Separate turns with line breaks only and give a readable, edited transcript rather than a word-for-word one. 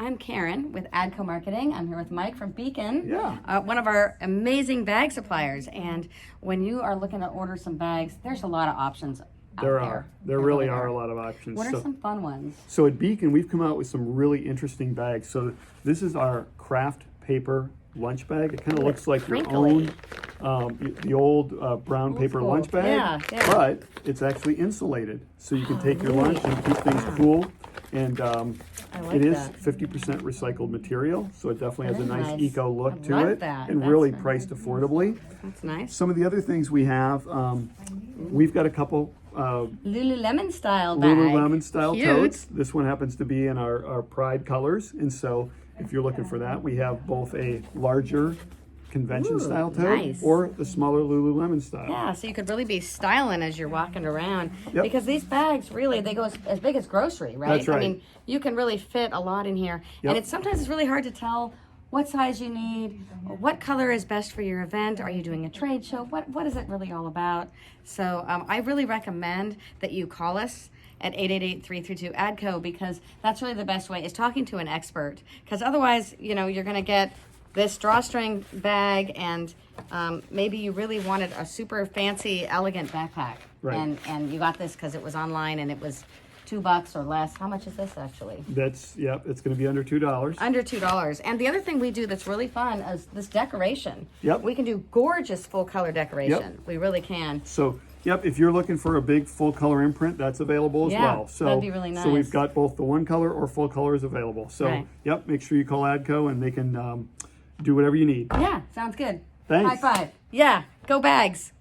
I'm Karen with Adco Marketing. I'm here with Mike from Beacon,
Yeah.
one of our amazing bag suppliers. And when you are looking to order some bags, there's a lot of options out there.
There really are a lot of options.
What are some fun ones?
So at Beacon, we've come out with some really interesting bags. So this is our craft paper lunch bag. It kind of looks like your own, the old brown paper
school.
lunch bag, but it's actually insulated. So you can take your lunch and keep things cool. And it is 50% recycled material, so it definitely has a nice eco look to it, and really priced affordably.
That's nice.
Some of the other things we have, we've got a couple
Lululemon Style bag.
Lululemon Style
Cute.
totes. This one happens to be in our Pride colors, and so if you're looking for that, we have both a larger convention style tote or the smaller Lululemon style.
Yeah, so you could really be styling as you're walking around. Because these bags really, they go as big as grocery, right?
That's right.
I mean, you can really fit a lot in here. And sometimes it's really hard to tell what size you need, what color is best for your event. Are you doing a trade show? What is it really all about? So I really recommend that you call us at 888-332-ADCO, because that's really the best way, is talking to an expert. Because otherwise, you know, you're going to get this drawstring bag, and maybe you really wanted a super fancy, elegant backpack.
Right.
And you got this because it was online and it was $2 or less. How much is this actually?
That's, it's going to be under $2.
Under $2. And the other thing we do that's really fun is this decoration.
Yep.
We can do gorgeous full color decoration. We really can.
So, if you're looking for a big full color imprint, that's available as well. So
that'd be really nice.
So we've got both the one color or full colors available. So, make sure you call Adco and they can do whatever you need.
Yeah, sounds good.
Thanks.
High five. Yeah, go bags.